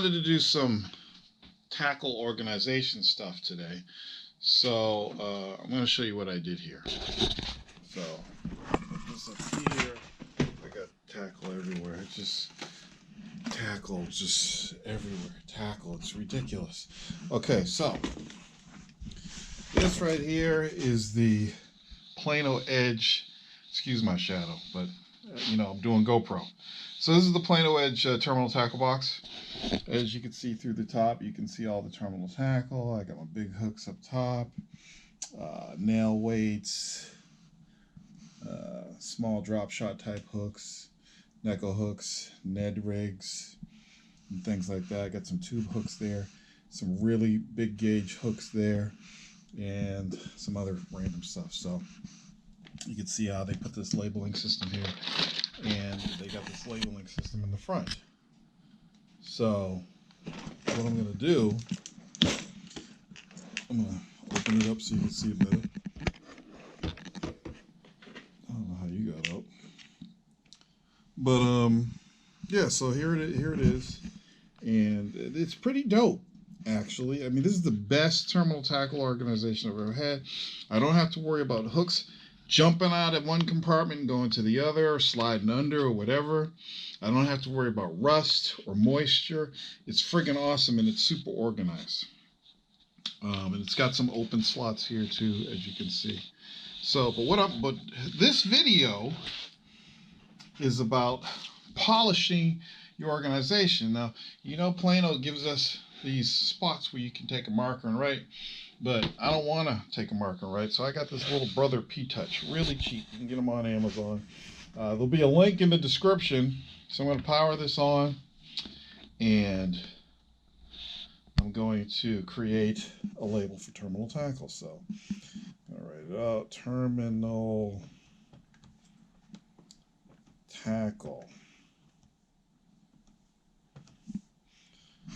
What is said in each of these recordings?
wanted to do some tackle organization stuff today. So I'm going to show you what I did here. So this up here, I got tackle everywhere. It's just tackle just everywhere. Tackle, it's ridiculous. Okay, so this right here is the Plano Edge. Excuse my shadow, but you know, I'm doing GoPro. So this is the Plano Edge terminal tackle box. As you can see through the top, you can see all the terminal tackle. I got my big hooks up top, nail weights, small drop shot type hooks, Neko hooks, Ned rigs, and things like that. I got some tube hooks there, some really big gauge hooks there, and some other random stuff. So you can see how they put this labeling system here, and they got this labeling system in the front. So what I'm going to do, I'm going to open it up so you can see it better. I don't know how you got out. But yeah, so here it is, and it's pretty dope, actually. I mean, this is the best terminal tackle organization I've ever had. I don't have to worry about hooks jumping out of one compartment and going to the other, or sliding under, or whatever. I don't have to worry about rust or moisture. It's friggin' awesome, and it's super organized. And it's got some open slots here too, as you can see. So, but this video is about polishing your organization. Now, you know, Plano gives us these spots where you can take a marker and write, but I don't want to take a marker and write, so I got this little Brother P-Touch, really cheap. You can get them on Amazon. There'll be a link in the description. So I'm going to power this on, and I'm going to create a label for terminal tackle. So I'm going to write it out, terminal tackle.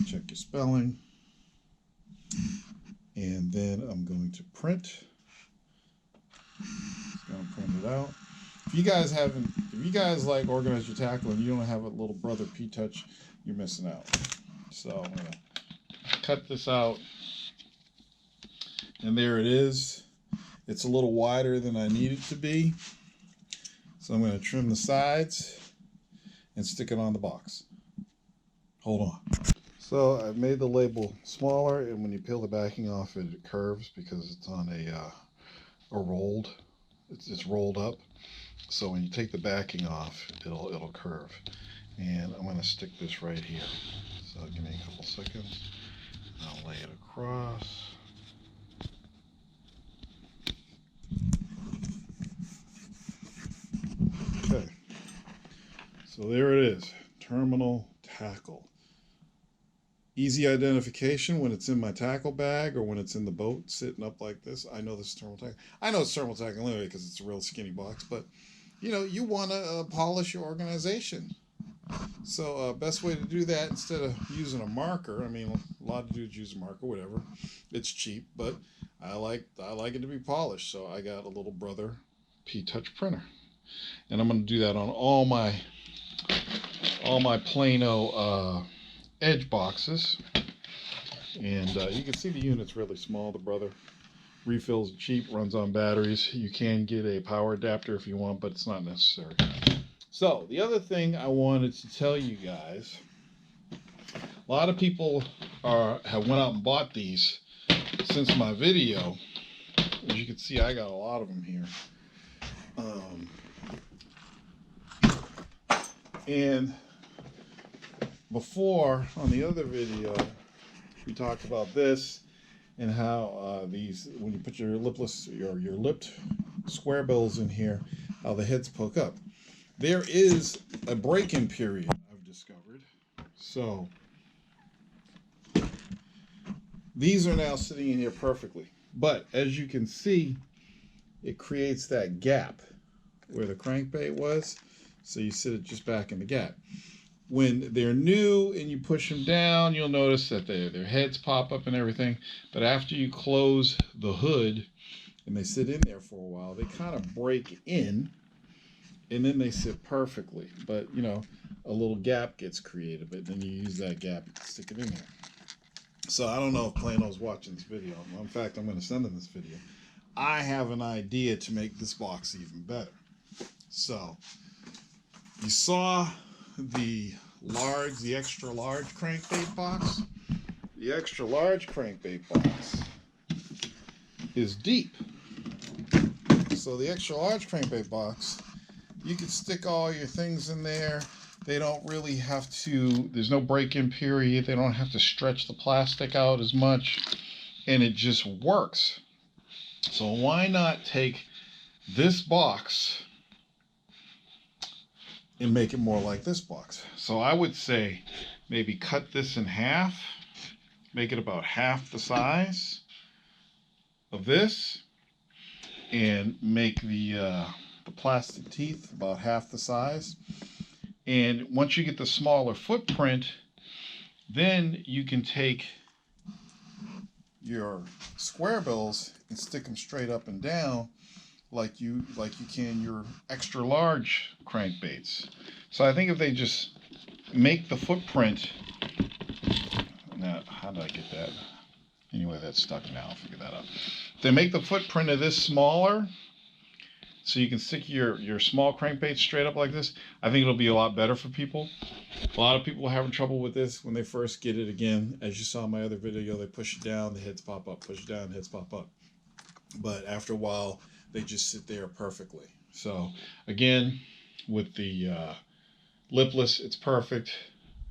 Check your spelling. And then I'm going to print. Just going to print it out. If you guys like organize your tackle and you don't have a little Brother P-Touch, you're missing out. So I'm going to cut this out. And there it is. It's a little wider than I need it to be. So I'm going to trim the sides and stick it on the box. Hold on. So I've made the label smaller, and when you peel the backing off, it curves because it's on a rolled. It's rolled up. So when you take the backing off, it'll curve. And I'm going to stick this right here. So give me a couple seconds. I'll lay it across. Okay. So there it is. Terminal tackle. Easy identification when it's in my tackle bag or when it's in the boat sitting up like this. I know this is terminal tackle. I know it's terminal tackle anyway because it's a real skinny box, but you know, you want to polish your organization. So best way to do that, instead of using a marker, I mean, a lot of dudes use a marker, whatever. It's cheap, but I like it to be polished. So I got a little Brother P-Touch printer, and I'm going to do that on all my Plano Edge boxes. And you can see the unit's really small. The Brother refills are cheap, runs on batteries. You can get a power adapter if you want, but it's not necessary. So the other thing I wanted to tell you guys, a lot of people have went out and bought these since my video. As you can see, I got a lot of them here. And before, on the other video, we talked about this and how these, when you put your lipless, your lipped square bills in here, how the heads poke up. There is a break-in period, I've discovered. So these are now sitting in here perfectly. But as you can see, it creates that gap where the crankbait was. So you sit it just back in the gap. When they're new and you push them down, you'll notice that their heads pop up and everything. But after you close the hood and they sit in there for a while, they kind of break in. and then they sit perfectly. But you know, a little gap gets created, but then you use that gap to stick it in there. So I don't know if Plano's watching this video. In fact, I'm going to send him this video. I have an idea to make this box even better. So you saw the extra large crankbait box. The extra large crankbait box is deep. So the extra large crankbait box, you can stick all your things in there. They don't really have to, there's no break-in period. They don't have to stretch the plastic out as much, and it just works. So why not take this box and make it more like this box? So I would say maybe cut this in half, make it about half the size of this, and make the plastic teeth about half the size. And once you get the smaller footprint, then you can take your square bills and stick them straight up and down like you can your extra large crankbaits. So I think if they just make the footprint, now how did I get that? Anyway, that's stuck now. I'll figure that out. If they make the footprint of this smaller, so you can stick your small crankbait straight up like this, I think it'll be a lot better for people. A lot of people are having trouble with this when they first get it. Again, as you saw in my other video, they push it down, the heads pop up, push it down, heads pop up. But after a while, they just sit there perfectly. So again, with the lipless, it's perfect.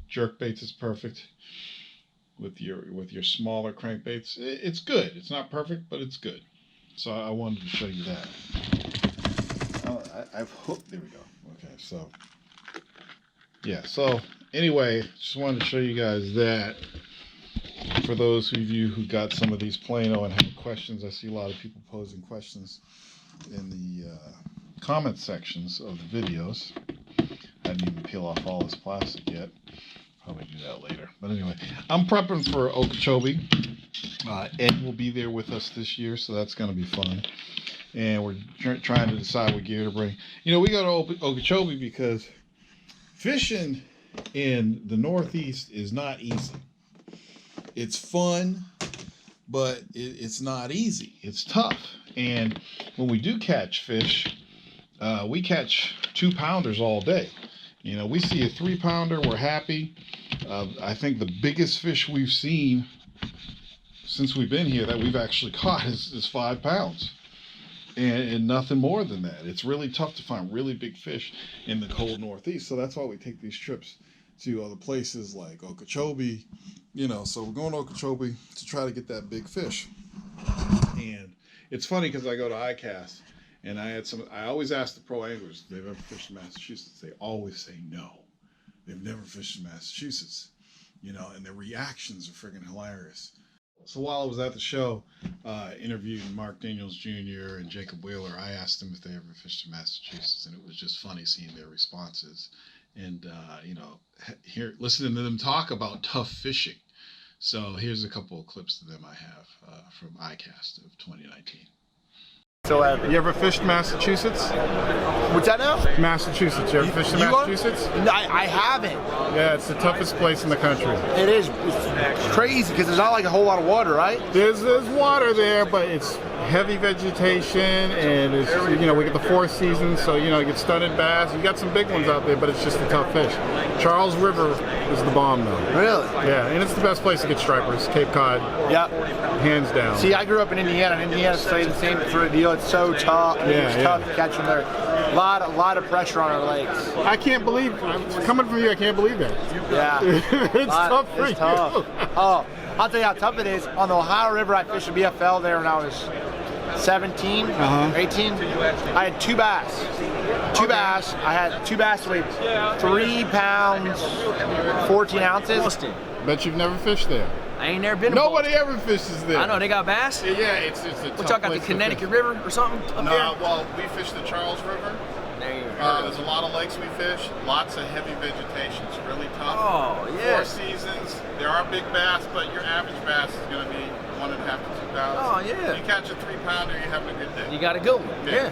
Jerk baits, it's perfect. With your smaller crankbaits, it's good. It's not perfect, but it's good. So I wanted to show you that. I've hooked, there we go. Okay, so yeah, so anyway, just wanted to show you guys that. For those of you who got some of these Plano and have questions, I see a lot of people posing questions in the comment sections of the videos. I didn't even peel off all this plastic yet. Probably do that later. But anyway, I'm prepping for Okeechobee. Ed will be there with us this year, so that's going to be fun. And we're trying to decide what gear to bring. You know, we go to Okeechobee because fishing in the Northeast is not easy. It's fun, but it's not easy. It's tough. And when we do catch fish, we catch 2-pounders all day. You know, we see a 3-pounder, we're happy. I think the biggest fish we've seen since we've been here that we've actually caught is 5 pounds. And nothing more than that. It's really tough to find really big fish in the cold Northeast. So that's why we take these trips to other places like Okeechobee. You know, so we're going to Okeechobee to try to get that big fish. And it's funny because I go to ICAST and I always ask the pro anglers if they've ever fished in Massachusetts. They always say no. They've never fished in Massachusetts. You know, and their reactions are freaking hilarious. So while I was at the show, interviewing Mark Daniels Jr. and Jacob Wheeler, I asked them if they ever fished in Massachusetts, and it was just funny seeing their responses. And, you know, listening to them talk about tough fishing. So here's a couple of clips of them I have from ICAST of 2019. So, you ever fished Massachusetts? what's that now? Massachusetts. You ever fished in Massachusetts? No, I haven't. Yeah, it's the toughest place in the country. It is. It's crazy because there's not like a whole lot of water, right? There's water there, but it's heavy vegetation, and it's, you know, we get the 4 seasons, so you know you get stunted bass. You got some big ones out there, but it's just a tough fish. Charles River is the bomb, though. Really? Yeah, and it's the best place to get stripers. Cape Cod. Yep. Hands down. See, I grew up in Indiana, and Indiana's the same sort of deal. It's so tough. It's tough to catch them there. A lot of pressure on our lakes. I can't believe, coming from you, I can't believe that. Yeah. It's tough for you. Tough. Oh, I'll tell you how tough it is. On the Ohio River, I fished a BFL there when I was 17, 18. I had 2 bass. I had 2 bass weighed 3 pounds, 14 ounces. Bet you've never fished there. I ain't never been. Nobody ever fishes there. I know they got bass. Yeah, it's a tough What y'all got, the place Connecticut River or something up there? Well, we fish the Charles River. There's a lot of lakes we fish. Lots of heavy vegetation. It's really tough. Oh, yeah. 4 seasons. There are big bass, but your average bass is going to be 1.5 to 2 pounds. Oh, yeah. You catch a 3-pounder, you're having a good day. You got a good one. Yeah.